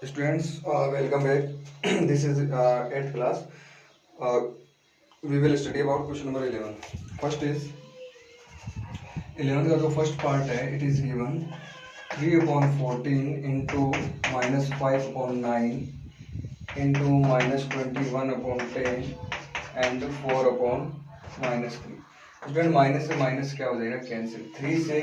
Students, welcome back. This is 8th class. Uh, we will study about question number 11. First is 11 का जो first part है, it is given 3/14 into -5/9 into -21/10 and 4/-3. Student minus से minus क्या हो जाएगा, cancel. 3 से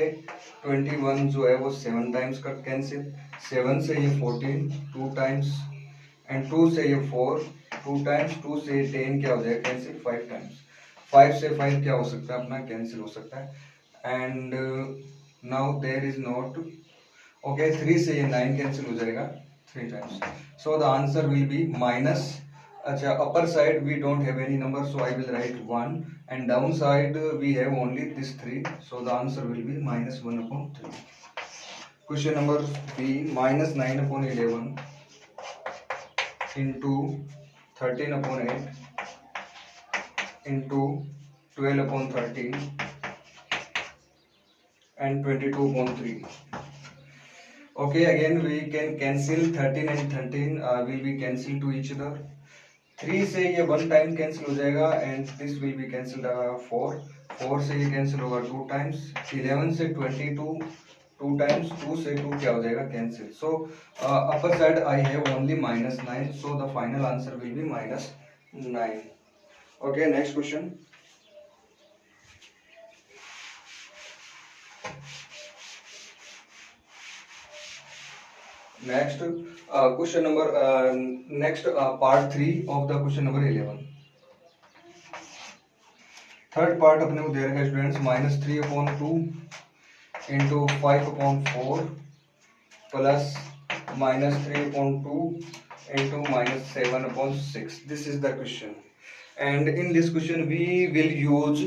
21 जो है वो 7 टाइम्स का कैंसिल, 7 से ये 14 2 टाइम्स एंड 2 से ये 4 2 टाइम्स, 2 से ये 10 क्या हो जाएगा कैंसिल 5 टाइम्स। 5 से 5 क्या हो सकता है अपना कैंसिल हो सकता है and now there is not okay. 3 से ये 9 कैंसिल हो जाएगा 3 times. So the answer will be minus, अच्छा upper side we don't have any number so I will write 1 and down side we have only this 3, so the answer will be -1/3. Question number B, -9/11 into 13/8 into 12/13 and 22/3. Okay, again we can cancel 13 and 13 will be cancelled to each other. 3 से ये 1 time cancel हो जाएगा and this will be cancelled 4 से ये cancel होगा 2 times. 11 से 22 2 times, 2 से 2 क्या हो जाएगा cancel. So upper side I have only -9, so the final answer will B -9। Okay, next question. Next, question number next part 3 of the question number 11. Third part अपने को दे रखा है students, -3/2 into 5/4 plus -3/2 into -7/6. This is the question, and in this question we will use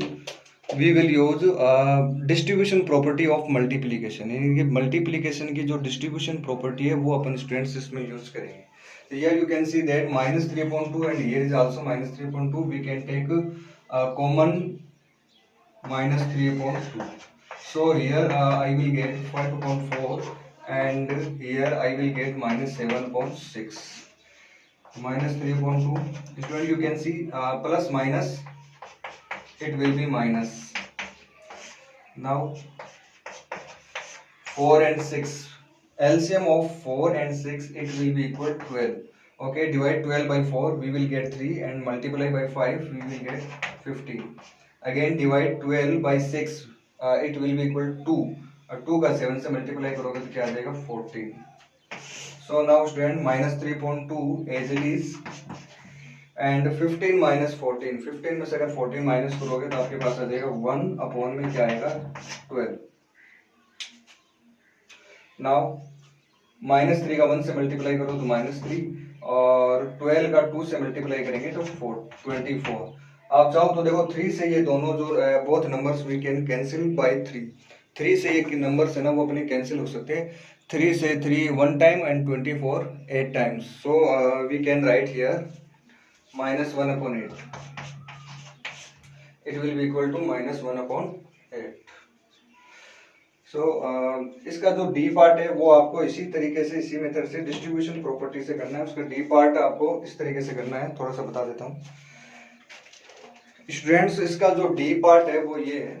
distribution property of multiplication, यानी कि multiplication की जो distribution property है वो अपन स्टूडेंट्स इसमें यूज करेंगे। Here you can see that -3/2 and here is also -3/2, we can take common -3/2, so here I will get 5/4 and here I will get -7/6. -3/2, student you can see plus minus it will be minus. Now 4 and 6, LCM of 4 and 6 it will be equal 12. Okay, divide 12 by 4 we will get 3 and multiply by 5 we will get 15. Again divide 12 by 6 it will be equal 2 और 2 का 7 से multiply करोगे तो क्या आ जाएगा 14. So now student -3/2 as it is and 15 minus 14, 15 में से अगर 14 माइनस करोगे तो आपके पास आ जाएगा 1/में क्या आएगा 12. नाउ -3 का 1 से मल्टीप्लाई करो तो -3 और 12 का 2 से मल्टीप्लाई करेंगे तो 24. आप चाहो तो देखो 3 से ये दोनों जो both numbers we can cancel by 3 से ये नंबर्स है ना वो अपने कैंसिल हो सकते हैं। 3 से 3 1 time and 24 8 times, so we can write here -1/8. It will be equal to -1/8. So इसका जो डी पार्ट है वो आपको इसी तरीके से इसी मेथड से डिस्ट्रीब्यूशन प्रॉपर्टी से करना है। उसका डी पार्ट आपको इस तरीके से करना है, थोड़ा सा बता देता हूँ स्टूडेंट्स। इसका जो डी पार्ट है वो ये है,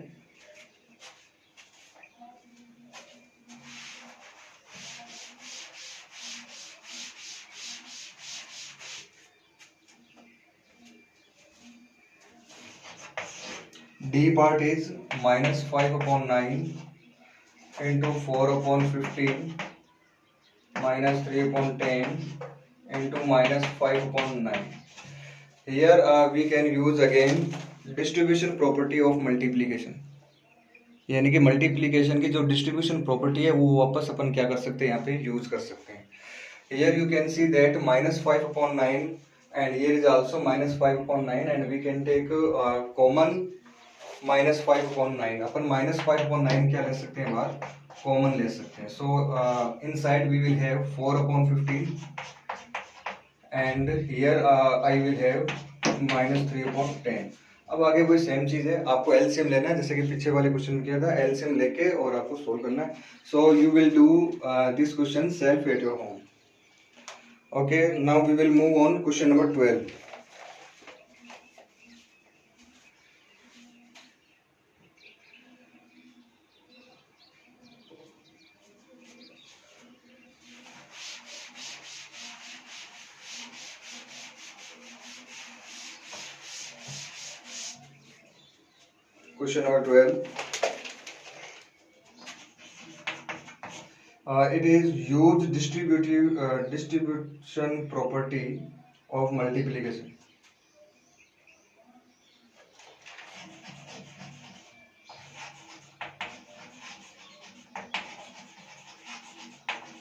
D part is -5/9 into 4/15 -3/10 into -5/9. Here we can use again distribution property of multiplication, यानी कि मल्टीप्लीकेशन की जो डिस्ट्रीब्यूशन प्रॉपर्टी है वो वापस अपन क्या कर सकते हैं यहाँ पे यूज कर सकते हैं। Here you can see that -5/9 and here is also -5/9 and we can take common -5/9. अपन -5/9 क्या ले सकते हैं बाहर कॉमन ले सकते हैं। So inside we will have 4/15 and here I will have -3/10. अब आगे वही सेम चीज है, आपको एलसीएम लेना है जैसे कि पीछे वाले क्वेश्चन में किया था, एलसीएम लेके और आपको सोल्व करना है। So you will do this question self at your home. Okay, now we will move on question number 12. Question number 12. It is huge distribution property of multiplication.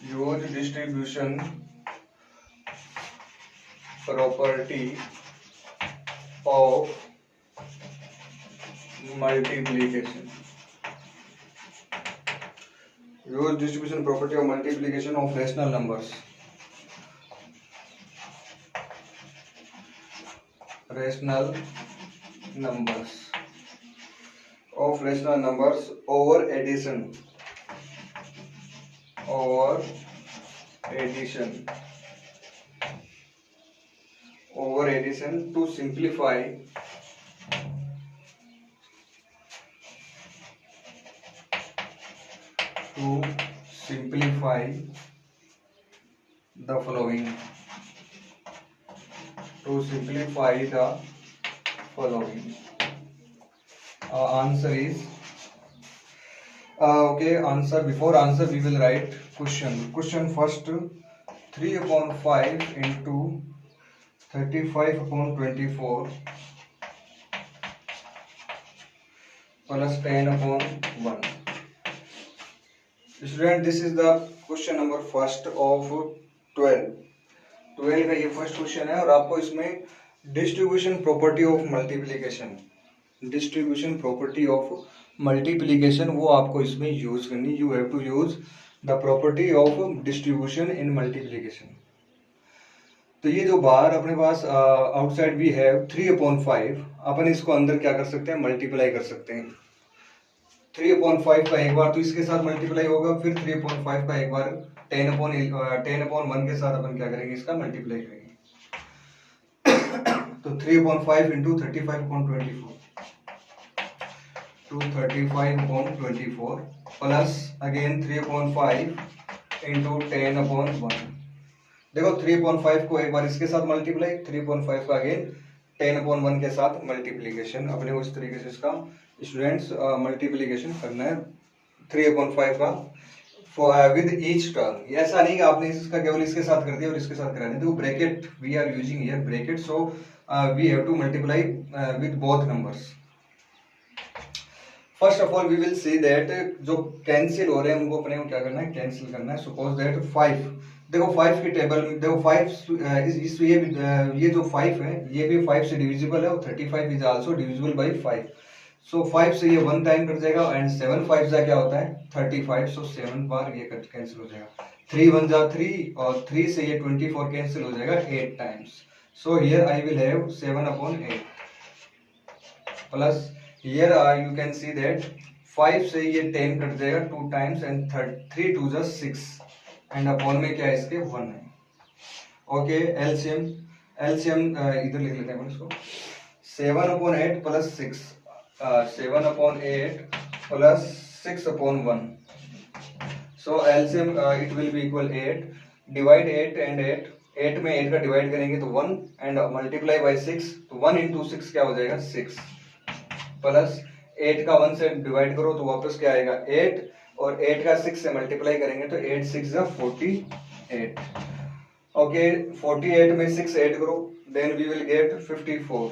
Huge distribution property of multiplication. Huge distribution property of multiplication of rational numbers. Rational numbers of rational numbers over addition. Over addition. Over addition to simplify. To simplify the following. To simplify the following. Answer is okay. Answer, before answer we will write question. Question first, 3 upon 5 into 35 upon 24 plus 10 upon 1. Student, this is the question number first of 12 का ये first question है और आपको इसमें distribution property of multiplication वो आपको इसमें use करनी. You have to use the property of distribution in multiplication. तो ये जो बाहर अपने पास आउटसाइड वी हैव 3/5, अपन इसको अंदर क्या कर सकते हैं, मल्टीप्लाई कर सकते हैं. 3/5 का एक बार तो इसके साथ मल्टीप्लाई होगा, फिर 3/5 का एक बार 10/1 के साथ अपन क्या करेंगे, इसका मल्टीप्लाई करेंगे. तो 3/5 into 35/24 to 35/24 plus again 3/5 into 10/1. देखो 3/5 को एक बार इसके साथ मल्टीप्लाई, 3/5 का अगेन 10/1 के साथ मल्टीप्लीकेशन. अपने को इस तरीके से इसका स्टूडेंट्स मल्टीप्लीकेशन करना है 3/5 का विद ईच टर्म. ऐसा नहीं कि आपने इसका केवल इसके साथ कर दिया और इसके साथ करा दिया. देखो bracket we are using here bracket, so we have to multiply with both numbers. First of all we will see that जो कैंसिल हो रहे हैं उनको अपने को क्या करना है, कैंसिल करना है. सपोज दैट 5, देखो 5 की टेबल में देखो 5 ये जो 5 है ये भी 5 से डिविजिबल है और 35 इज आल्सो डिविजिबल बाय 5. सो 5 से ये 1 टाइम कट जाएगा एंड 7 5 जा क्या होता है 35. सो 7 बार ये कैंसिल हो जाएगा. 3 1 जा 3 और 3 से ये 24 कैंसिल हो जाएगा 8 times. So here I will have 7/8 plus here you can see that 5 से ये 10 कट जाएगा 2 टाइम्स एंड 3 2 जा 6 एंड अपॉन में क्या है इसके 1 है. ओके, एलसीएम इधर लिख लेते हैं इसको. 7/8 plus 6 7/8 plus 6/1. So LCM it will be equal 8. Divide 8 and 8 में 8 का डिवाइड करेंगे तो 1 एंड मल्टीप्लाई बाय 6, तो 1 इंटू 6 क्या हो जाएगा 6 प्लस 8 का 1 से डिवाइड करो तो वापस क्या आएगा 8 और 8 का 6 से मल्टीप्लाई करेंगे तो 8 6 जा 48. ओके, 48 में 6 ऐड करो then we will get 54.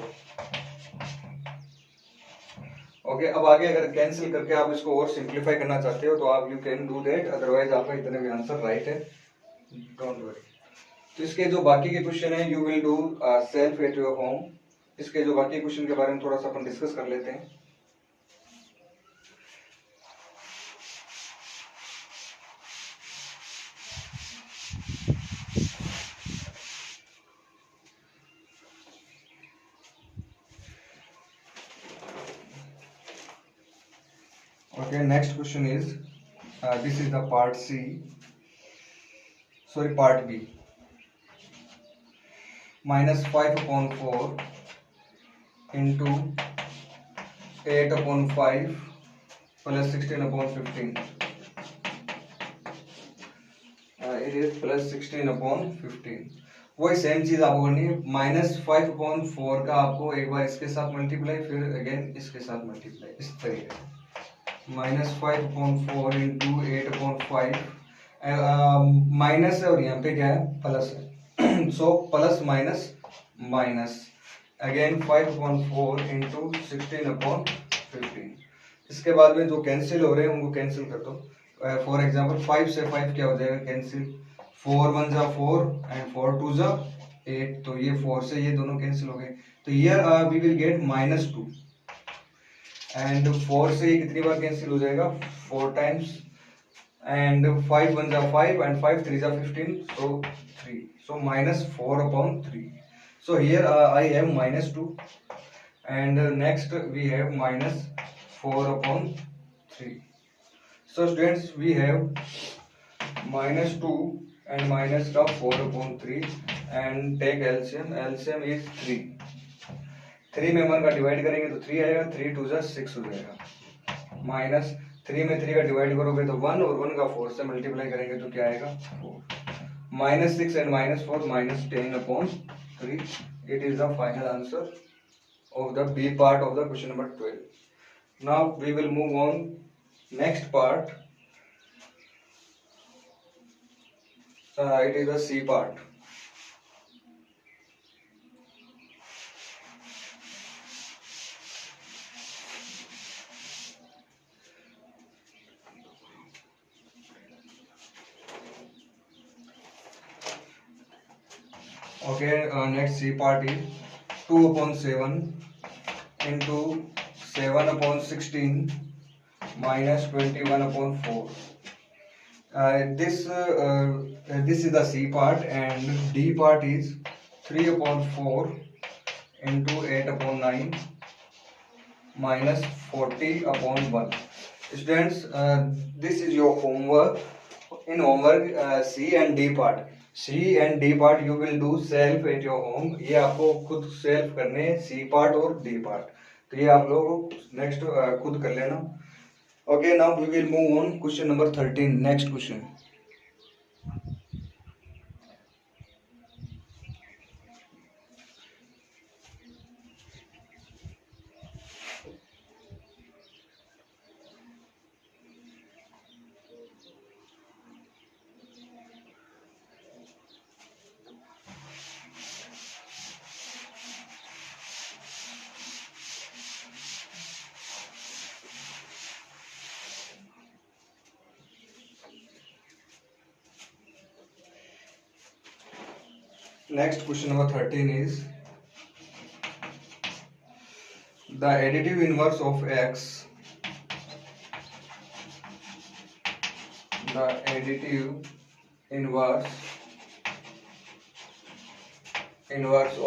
Okay, अब आगे अगर कैंसिल करके आप इसको और सिंप्लीफाई करना चाहते हो तो आप you can do that, otherwise आपका इतने में आंसर राइट है, डोंट वरी. तो इसके जो बाकी के क्वेश्चन है you will do self at your home. इसके जो बाकी क्वेश्चन के बारे में थोड़ा सा अपन डिस्कस कर लेते हैं. Okay, next question is this is the part C, sorry part B. -5/4 into 8/5 plus 16/15. It is plus 16/15. वही सेम चीज आपको करनी है। -5/4 का आपको एक बार इसके साथ मल्टीप्लाई, फिर अगेन इसके साथ मल्टीप्लाई, इस तरीके से। -5/4 इंटू 8/5, माइनस है और यहाँ पे क्या है, प्लस है। So plus minus minus, again 5/4 into 16/15। इसके बाद में जो कैंसिल हो रहे हैं उनको कैंसिल कर दो। फॉर एग्जाम्पल 5 से 5 क्या हो जाएगा कैंसिल, 4 1 जा 4 एंड 4 2 जा 8, तो ये 4 से ये दोनों कैंसिल हो गए। तो here we will get -2 and 4 से ये कितनी बार कैंसिल हो जाएगा, 4 टाइम्स, एंड 5 1 जा 5 एंड 5 3 जा 15, सो 3, so -4/3. So here I have -2 and next we have -4/3. So students, we have -2 and -4/3 and take LCM. LCM is 3. 3 में 1 का डिवाइड करेंगे तो 3 आएगा, 3 2 जा 6 हो जाएगा। माइनस 3 में 3 का डिवाइड करोगे तो 1 और 1 का 4 से मल्टीप्लाई करेंगे तो क्या आएगा, 4। -6 and -4 -10/3. It is the final answer of the B part of the question number 12. Now we will move on next part. It is the C part. Okay, next C part is 2/7 into 7/16 minus 21/4. This is the C part, and D part is 3/4 into 8/9 minus 40/1. Students, this is your homework. In homework, C and D part. C and D part you will do self at your home. ये आपको खुद self करने हैं, C part और D part. तो ये आप लोग नेक्स्ट खुद कर लेना। Okay, now we will move on question number 13. Next question. Next question number 13 is the additive inverse of x. The additive inverse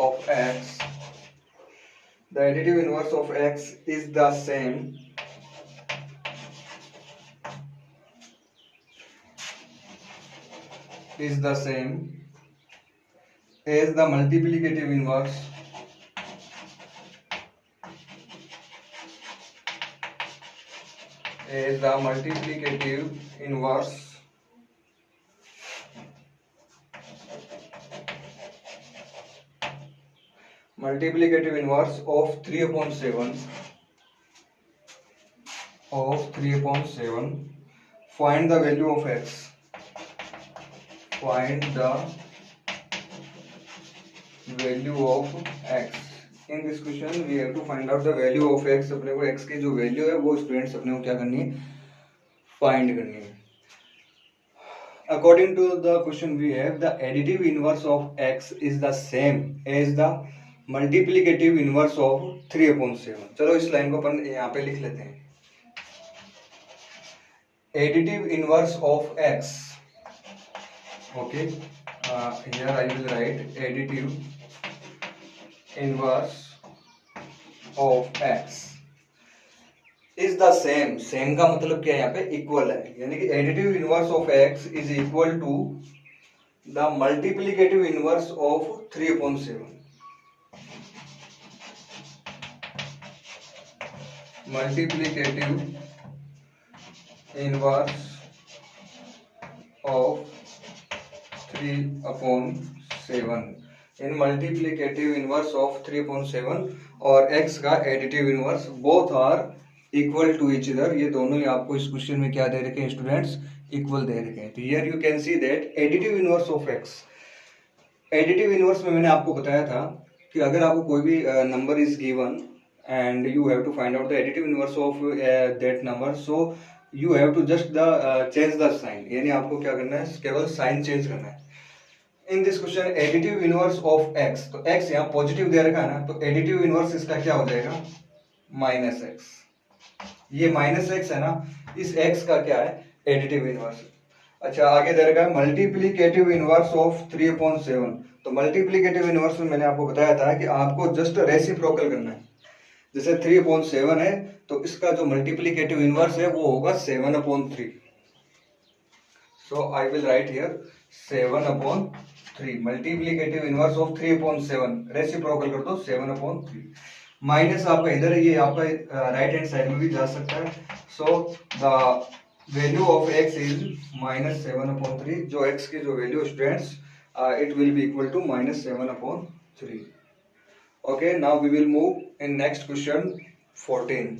of x. The additive inverse of x is the same as the multiplicative inverse of 3/7. Find the value of x. Find the value of x. In this question we have to find out the value of x. अपने को x की जो value है वो students अपने को क्या करनी है, फाइंड करनी है। According to the question we have, the additive inverse of x is the same as the multiplicative inverse of 3/7. चलो इस लाइन को अपन यहाँ पे लिख लेते हैं। Additive inverse of x. Okay, here I will write additive inverse of x is the same. Same का मतलब क्या है यहाँ पे, इक्वल है, यानी कि additive inverse of x is equal to the multiplicative inverse of 3/7. Multiplicative inverse of 3/7. In multiplicative inverse of 3/7 और x का additive inverse both are equal to each other. ये दोनों ही आपको इस क्वेश्चन में क्या दे रखे हैं स्टूडेंट्स, इक्वल दे रखे हैं। तो here you can see that additive inverse of x, additive inverse में मैंने आपको बताया था कि अगर आपको कोई भी number is given and you have to find out the additive inverse of that number, so you have to just the change the sign, यानी आपको क्या करना है, केवल साइन चेंज करना है। In this question additive inverse of x, तो x यहाँ पॉजिटिव दे रखा है ना, तो एडिटिव इनवर्स इसका क्या हो जाएगा, -x। ये -x है ना, इस x का क्या है, एडिटिव इनवर्स। अच्छा, आगे दे रखा है मल्टीप्लीकेटिव इनवर्स ऑफ 3/7। तो मल्टीप्लीकेटिव इनवर्स में मैंने आपको बताया था कि आपको जस्ट रेसिप्रोकल करना है। जैसे 3/7 है तो इसका जो मल्टीप्लीकेटिव इनवर्स है वो होगा 7/3। So I will write here 7/3। Multiplicative inverse of 3/7 reciprocal कर दो 7/3। माइनस आपका इधर है, ये आपका राइट हैंड साइड में भी जा सकता है। So the value of x is -7/3। जो x की जो value students, it will be equal to -7/3। Okay, now we will move in next question 14.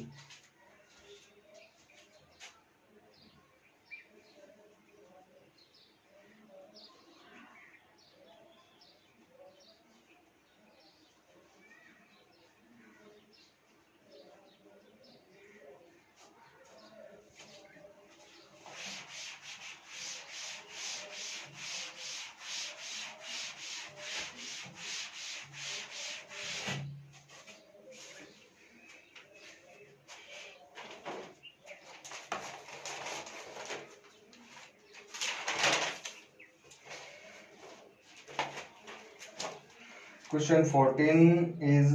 Question 14 is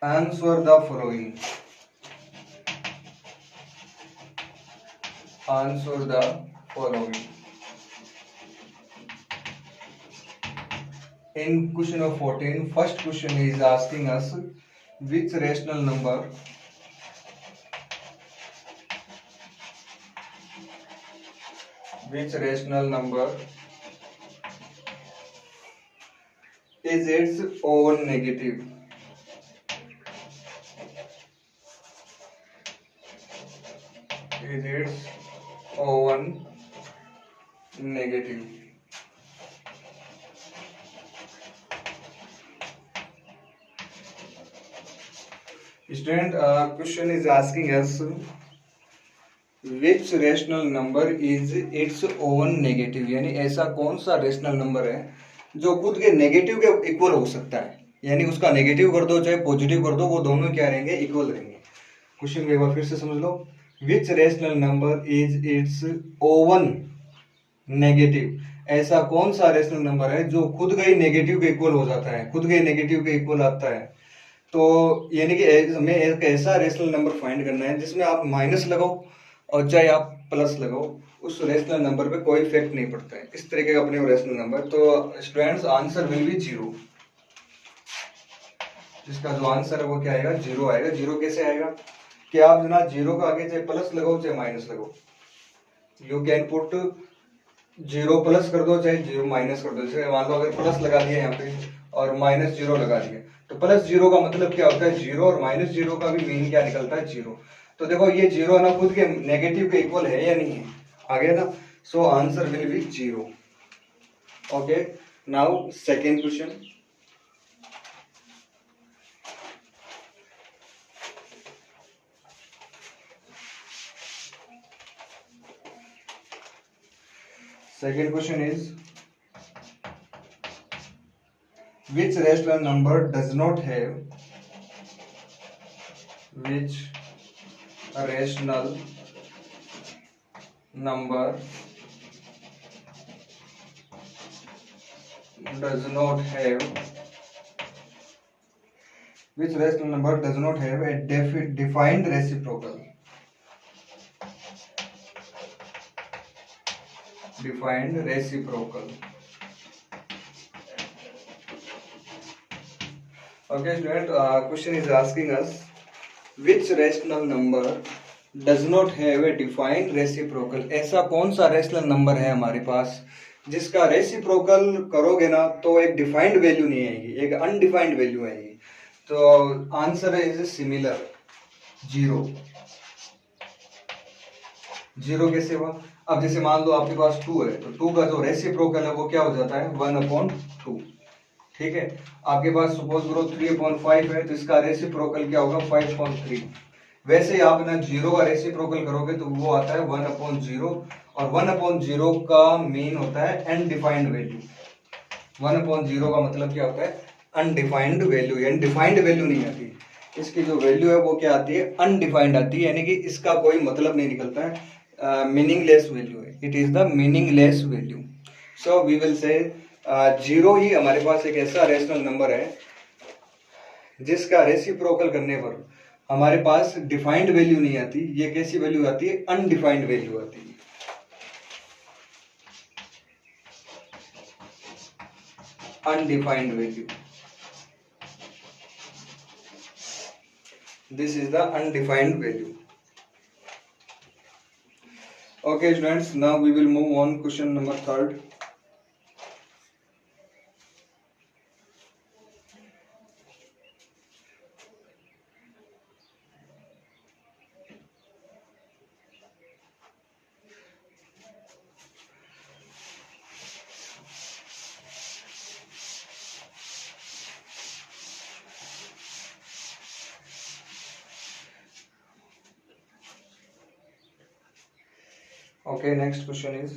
answer the following. Answer the following. In question of 14, first question is asking us which rational number is its own negative. Is its own negative. Student, question is asking us which rational number is its own negative, यानी ऐसा कौन सा rational number है जो खुद के negative के equal हो सकता है, यानी उसका नेगेटिव कर दो चाहे पॉजिटिव कर दो, वो दोनों क्या रहेंगे, इक्वल रहेंगे। क्वेश्चन एक बार फिर से समझ लो, which rational number is its own negative, ऐसा कौन सा रेशनल नंबर है जो खुद का ही नेगेटिव के इक्वल हो जाता है, खुद के नेगेटिव के इक्वल आता है। तो यानी कि हमें एक ऐसा रेशनल नंबर फाइंड करना है जिसमें आप माइनस लगाओ और चाहे आप प्लस लगाओ, उस रेशनल नंबर पे कोई इफेक्ट नहीं पड़ता है। इस तरीके का अपने रेशनल नंबर, तो स्टूडेंट्स आंसर विल बी 0। जिसका जो आंसर है वो क्या आएगा, 0 आएगा। 0 कैसे आएगा कि आप जो ना 0 का आगे चाहे प्लस लगाओ चाहे माइनस लगाओ, यू कैन पुट 0 प्लस कर दो चाहे 0 माइनस कर दो। जैसे मान लो अगर प्लस लगा दिया यहाँ पे और -0 लगा दिया, तो +0 का मतलब क्या होता है, 0, और -0 का भी मीन क्या निकलता है, 0। तो देखो ये 0 ना खुद के नेगेटिव के इक्वल है या नहीं है, आ गया ना। So answer will B 0। Okay, now second question. Second question is which rational number does not have a defined reciprocal. defined reciprocal. Okay student, question is asking us which rational number does not have a defined reciprocal. ऐसा कौन सा rational number है हमारे पास जिसका reciprocal करोगे ना तो एक डिफाइंड वैल्यू नहीं आएगी, एक अनडिफाइंड वैल्यू आएगी. तो answer is similar. Zero. Zero कैसे हुआ? अब जैसे मान लो आपके पास 2 है तो 2 का जो रेसिप्रोकल है वो क्या हो जाता है 1/2. ठीक है. आपके पास सपोज करो 3/5 है तो इसका रेसिप्रोकल क्या होगा 5/3. वैसे ही आप ना जीरो का रेसिप्रोकल करोगे तो वो आता है 1/0 और 1/0 का मीन होता है अनडिफाइंड वैल्यू. 1/0 का मतलब क्या होता है अनडिफाइंड वैल्यू. यानी डिफाइंड वैल्यू नहीं आती, इसकी जो वैल्यू है वो क्या आती है अनडिफाइंड आती है, यानी कि इसका कोई मतलब नहीं निकलता है. मीनिंगलेस वैल्यू है, it is the meaningless value. So we will say zero ही हमारे पास एक ऐसा रेशनल नंबर है जिसका रेसिप्रोकल करने पर हमारे पास डिफाइंड वैल्यू नहीं आती. ये कैसी वैल्यू आती है अनडिफाइंड वैल्यू आती है. Undefined value. This is the undefined value. Okay students, now we will move on question number 3rd. Okay, next question is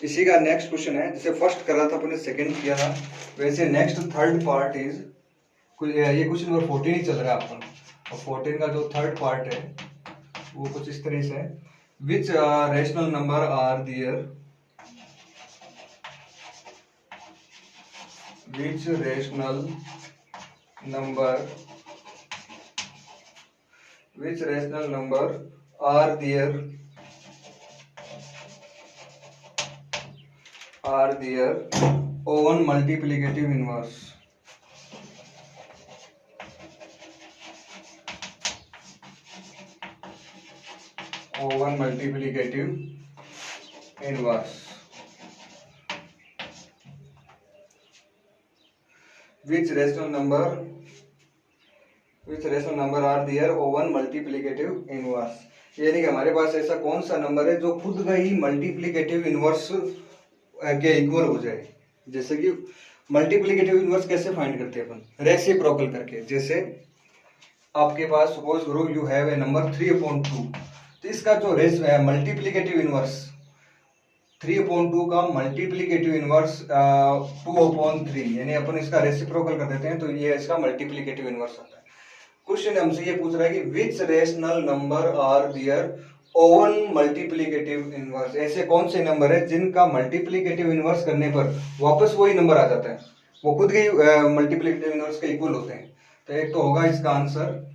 इसी का नेक्स्ट क्वेश्चन है. जैसे फर्स्ट करा था अपने सेकंड किया था वैसे नेक्स्ट थर्ड पार्ट इज ये क्वेश्चन नंबर 14 ही चल रहा है अपन. और 14 का जो थर्ड पार्ट है वो कुछ इस तरह से है. Which rational number are there, which rational number, which rational number are there own multiplicative inverse. Own multiplicative inverse. Which rational number are there oven multiplicative inverse. यानी कि हमारे पास ऐसा कौन सा नंबर है जो खुद का ही मल्टीप्लिकेटिव इनवर्स के इक्वल हो जाए. जैसे कि मल्टीप्लिकेटिव इनवर्स कैसे फाइंड करते हैं अपन, रेसिप्रोकल करके. जैसे आपके पास सपोज करो यू हैव ए नंबर 3/2 तो इसका जो मल्टीप्लिकेटिव इनवर्स 3/2 का मल्टीप्लिकेटिव इनवर्स 2/3, यानी अपन इसका रेसिप्रोकल कर देते हैं तो ये इसका मल्टीप्लिकेटिव इनवर्स आता है. क्वेश्चन हमसे ये पूछ रहा है कि which rational number are there own multiplicative inverse. ऐसे कौन से नंबर है जिनका मल्टीप्लिकेटिव इनवर्स करने पर वापस वही नंबर आ जाता है, वो खुद के मल्टीप्लिकेटिव इनवर्स के इक्वल होते हैं. तो एक तो होगा इसका आंसर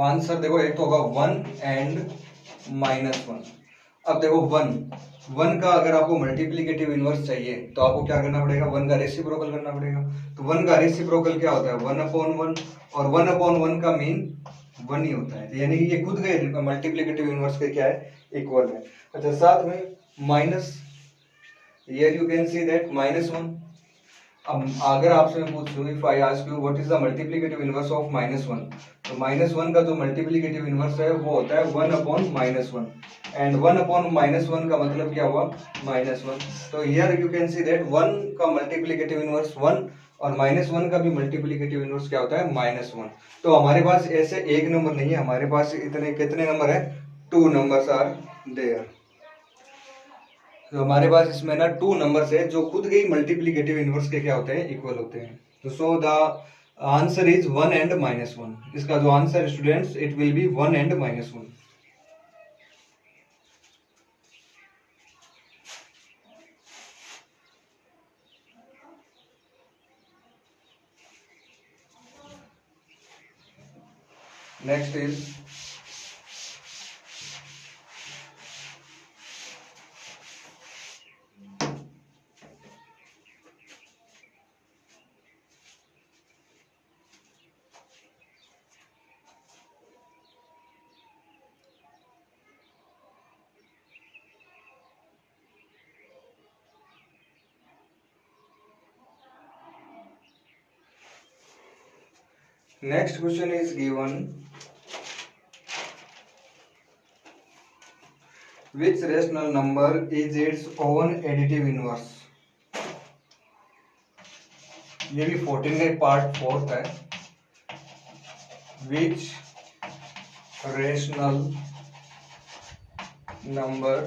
आंसर देखो, एक तो होगा 1 एंड -1. अब देखो 1 का अगर आपको मल्टीप्लिकेटिव इनवर्स चाहिए तो आपको क्या करना पड़ेगा 1 का रेसिप्रोकल करना पड़ेगा. तो 1 का रेसिप्रोकल क्या होता है 1/1 और 1/1 का मीन 1 ही होता है. यानी कि ये खुद का मल्टीप्लिकेटिव इनवर्स के क्या है इक्वल है. अच्छा साथ में minus, here you can see that -1. अब अगर आपसे मैं पूछूं if I ask you what is the multiplicative inverse of -1 तो -1 का जो मल्टीप्लिकेटिव इनवर्स है वो होता है 1/-1 एंड 1/-1 का मतलब क्या हुआ -1. तो here you can see that 1 का मल्टीप्लिकेटिव इनवर्स 1 और -1 का भी मल्टीप्लिकेटिव इनवर्स क्या होता है -1. तो हमारे पास ऐसे एक नंबर नहीं है, हमारे पास इतने कितने नंबर है 2 नंबर्स आर देयर. तो हमारे पास इसमें ना 2 नंबर्स है जो खुद के ही मल्टीप्लिकेटिव इनवर्स के क्या होते हैं इक्वल होते हैं. तो सो द आंसर इज 1 एंड -1. इसका जो answer students it will B 1 and -1. Next is next question is given. Which rational number is its own additive inverse? ये भी 14 का पार्ट 4 है. Which rational number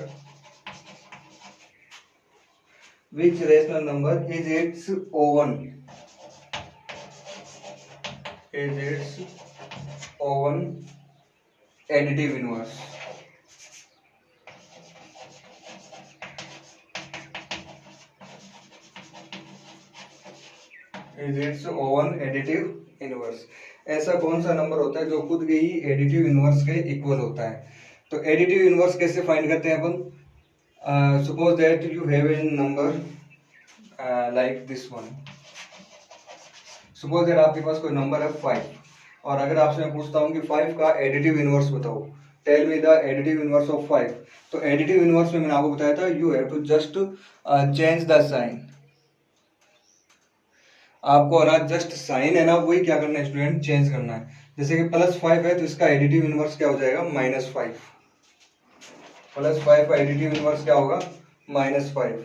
is its own additive inverse? Is its own additive inverse? ऐसा कौन सा number होता है जो खुद के ही एडिटिव इनवर्स के इक्वल होता है? तो एडिटिव इनवर्स कैसे फाइंड करते हैं अपन? Suppose that you have a number like this one. Suppose that आपके पास कोई नंबर है 5, और अगर आपसे मैं पूछता हूँ कि 5 का एडिटिव इनवर्स बताओ, tell me the additive inverse of 5. तो एडिटिव इनवर्स में मैंने आपको बताया था you have to just change the sign. आपको और आज जस्ट साइन है ना, वही क्या करना है स्टूडेंट, चेंज करना है. जैसे कि +5 है तो इसका एडिटिव इनवर्स क्या हो जाएगा, -5. +5 का एडिटिव इनवर्स क्या होगा, -5.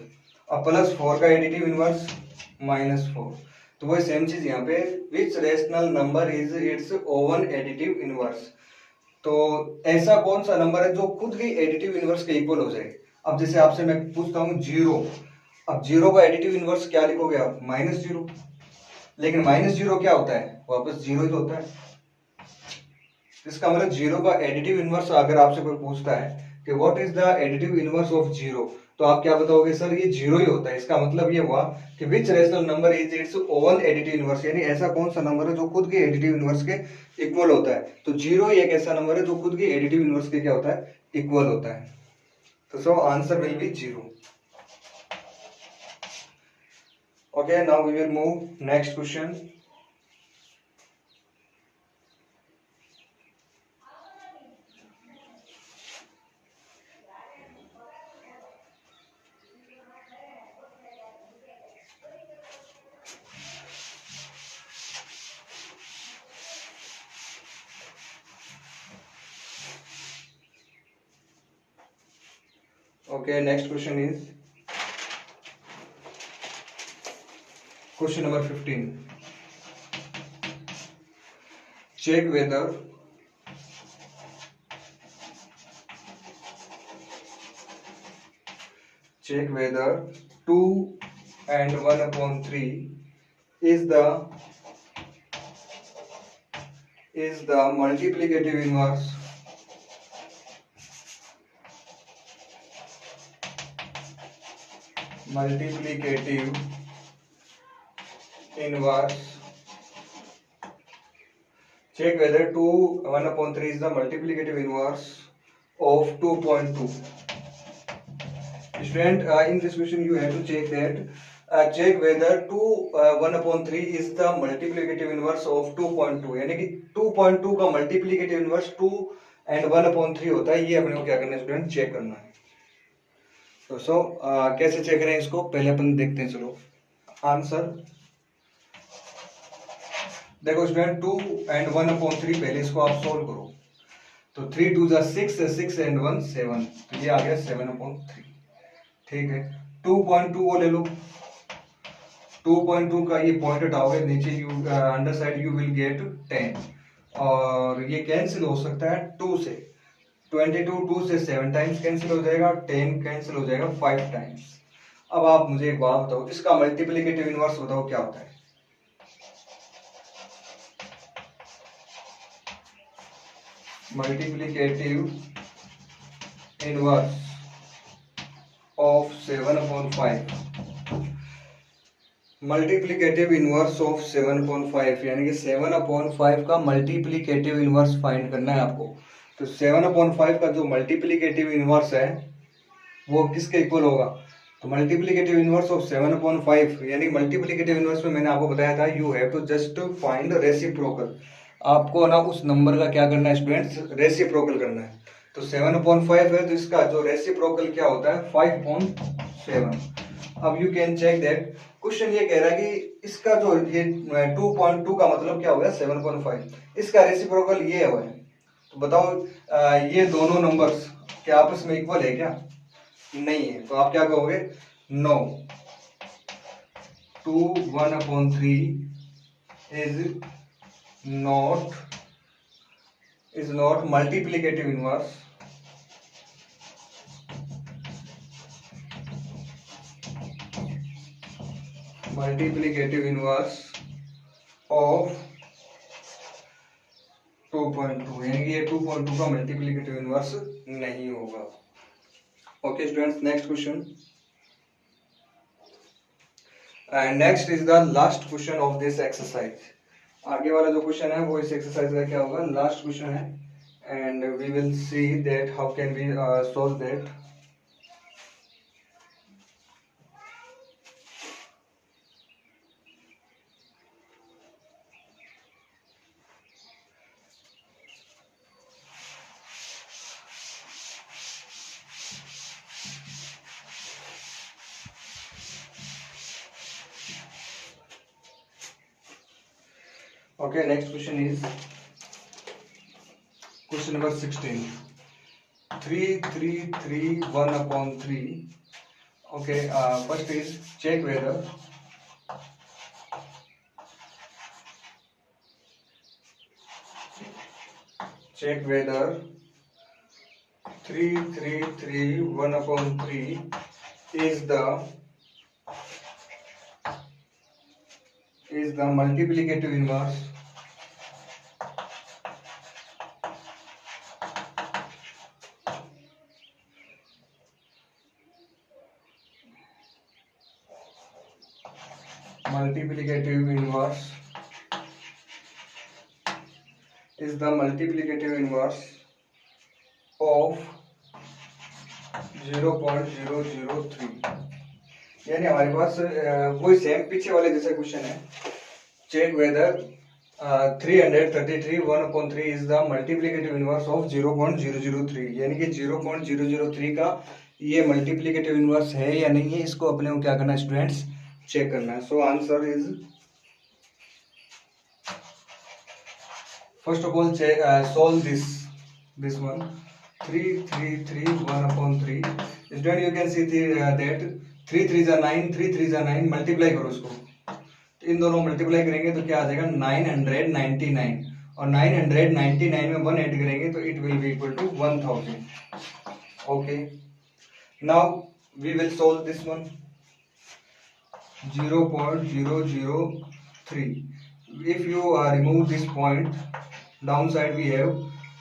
अब +4 का एडिटिव इनवर्स -4. तो वही सेम चीज यहाँ पे, which rational number is its own additive inverse. तो ऐसा कौन सा नंबर है जो खुद के एडिटिव इनवर्स के इक्वल हो जाए. अब जैसे आपसे मैं पूछता हूँ 0. अब 0 का एडिटिव इनवर्स क्या लिखोगे आप, -0. लेकिन -0 क्या होता है, वापस 0 ही तो होता है. इसका मतलब 0 का एडिटिव इनवर्स अगर आपसे कोई पूछता है कि what is the additive inverse of 0, तो आप क्या बताओगे, सर ये 0 ही होता है. इसका मतलब ये हुआ कि which rational number is its own additive inverse, यानी ऐसा कौन सा नंबर है जो खुद के एडिटिव इनवर्स के इक्वल होता है. तो 0 ही एक ऐसा नंबर है जो खुद के एडिटिव इनवर्स के क्या होता है, इक्वल होता है. तो so answer will B 0. Okay, now we will move next question. Okay, next question is question number 15. Check whether check whether 2 and 1/3 is the multiplicative inverse check whether 1/3 is the multiplicative inverse of 2.2. Student, in this question you have to check that check whether 1/3 is the multiplicative inverse of 2.2. यानी कि 2.2 का multiplicative inverse 2 and 1/3 होता है. ये अपने को क्या करना है स्टूडेंट, चेक करना है. तो कैसे चेक करें इसको, पहले अपन देखते हैं. चलो आंसर देखो स्टूडेंट, 2 and 1/3 पहले इसको आप सोल्व करो. तो 3 2 जा 6, 6 and 1 7, तो ये आ गया 7/3. ठीक है, 2.2 को ले लो. 2.2 का ये पॉइंट हटाओगे नीचे, you under side you will get 10, और ये कैंसिल हो सकता है 2 से. 22 2 से 7 टाइम्स कैंसिल हो जाएगा, 10 कैंसिल हो जाएगा 5 टाइम्स. अब आप मुझे एक बात बताओ, इसका मल्टीप्लिकेटिव इनवर्स बताओ क्या होता है. Multiplicative inverse of 7/5. Multiplicative inverse of 7/5 यानी कि 7/5 का मल्टीप्लीकेटिव इनवर्स फाइंड करना है आपको। तो 7/5 का जो मल्टीप्लीकेटिव इनवर्स है वो किसके इक्वल होगा? तो मल्टीप्लीकेटिव इनवर्स ऑफ 7/5 यानी मल्टीप्लीकेटिव इनवर्स में मैंने आपको बताया था you have to just find reciprocal. आपको ना उस नंबर का क्या करना है स्टूडेंट्स? रेसिप्रोकल करना है। तो 7/5 है तो इसका जो रेसिप्रोकल क्या होता है? 5/7। अब you can check that question ये कह रहा है कि इसका जो ये 2.2 का मतलब क्या हो गया? 7/5। इसका रेसिप्रोकल ये है। तो बताओ ये दोनों नंबर्स क्या आपस में इक्वल है क्या? नहीं है। तो आप क्या कहोगे? No, 2 1/3 is not multiplicative inverse of 2.2 यानी कि ये 2.2 का मल्टीप्लिकेटिव इनवर्स नहीं होगा। Okay students, next question. Next is the last question of this exercise. आगे वाला जो क्वेश्चन है वो इस एक्सरसाइज का क्या होगा? लास्ट क्वेश्चन है and we will see that how can we solve that. Okay, next question is question number 16. 3 3 3 1/3. Okay, first is check whether check whether 3 3 3 1/3 is the multiplicative inverse is the multiplicative inverse of 0.003। यानी हमारे पास वही same पीछे वाले जैसे question है। Check whether 333 1/3 is the multiplicative inverse of 0.003 यानी कि 0.003 का ये मल्टीप्लिकेटिव इनवर्स है या नहीं है, इसको अपने को क्या करना है स्टूडेंट्स? चेक करना है। So answer is first of all solve this one 3 3 3 1/3। Student you can see that 3 3 जा 9 3 3 जा 9 मल्टीप्लाई करो इसको। तो इन दोनों मल्टीप्लाई करेंगे तो क्या आ जाएगा? 999 और 999 में 1 ऐड करेंगे तो it will be equal to 1000। Okay, now we will solve this one 0.003। If you remove this point down side we have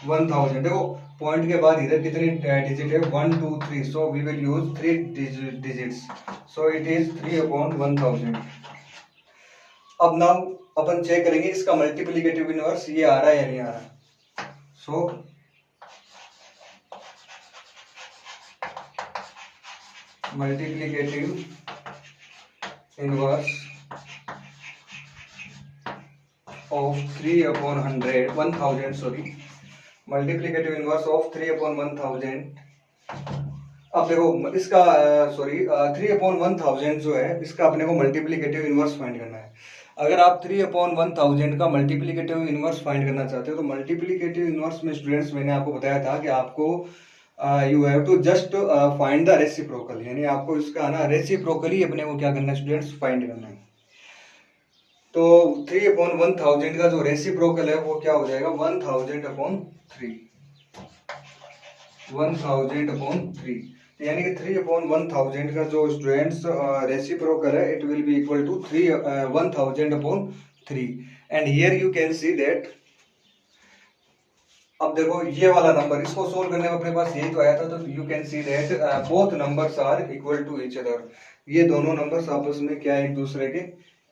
1000। देखो पॉइंट के बाद इधर कितनी डिजिट है? 1 2 3। So we will use 3 digits. So it is 3/1000। अब now अपन check करेंगे इसका multiplicative inverse ये आ रहा है या नहीं आ रहा। So multiplicative inverse of 3/1000 sorry multiplicative inverse of 3/1000। अब देखो इसका 3/1000 जो है इसका अपने को मल्टीप्लिकेटिव इनवर्स फाइंड करना है। अगर आप 3/1000 का मल्टीप्लिकेटिव इनवर्स फाइंड करना चाहते हो तो मल्टीप्लिकेटिव इनवर्स में स्टूडेंट्स मैंने आपको बताया था कि आपको you have to just find the reciprocal यानी आपको इसका ना रेसिप्रोकली अपने को क्या करना है स्टूडेंट्स? फाइंड करना है। तो 3/1000 का जो रेसिप्रोकल है वो क्या हो जाएगा? 1000/3 यानी कि 3/1000 का जो स्टूडेंट्स रेसिप्रोकल है it will be equal to 1000/3 and here you can see that. अब देखो ये वाला नंबर इसको सोल्व करने में अपने पास यही तो आया था। तो you can see that both numbers are equal to each other. ये दोनों नंबर्स आपस में क्या एक दूसरे के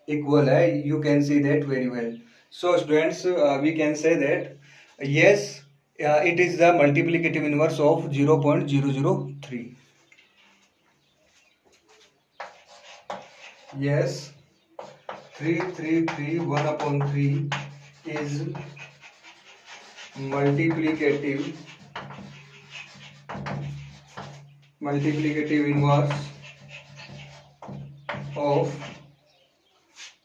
equal है, you can see that very well. So students, we can say that yes, it is the multiplicative inverse of 0.003. Yes, 3 is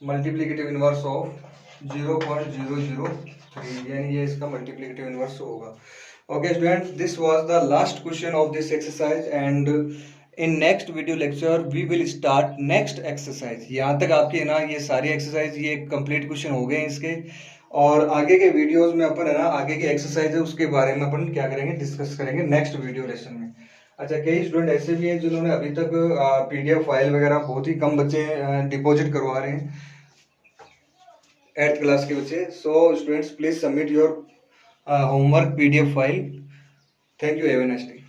multiplicative inverse of 0.003, यानी ये इसका मल्टीप्लिकेटिव इनवर्स होगा. Okay students, this was the last question of this exercise, and in next video lecture we will start next exercise. यहाँ तक आपके है ना ये सारी एक्सरसाइज ये कंप्लीट क्वेश्चन हो गए हैं इसके, और आगे के वीडियोस में अपन है ना आगे की एक्सरसाइज है उसके बारे में अपन क्या करेंगे, डिस्कस करेंगे नेक्स्ट वीडियो लेसन में. अच्छा, कई स्टूडेंट ऐसे भी हैं जिन्होंने अभी तक PDF फाइल वगैरह, बहुत ही कम बच्चे डिपॉजिट करवा रहे हैं 8th क्लास के बच्चे. So students, please submit your homework PDF file. Thank you. Have a nice day.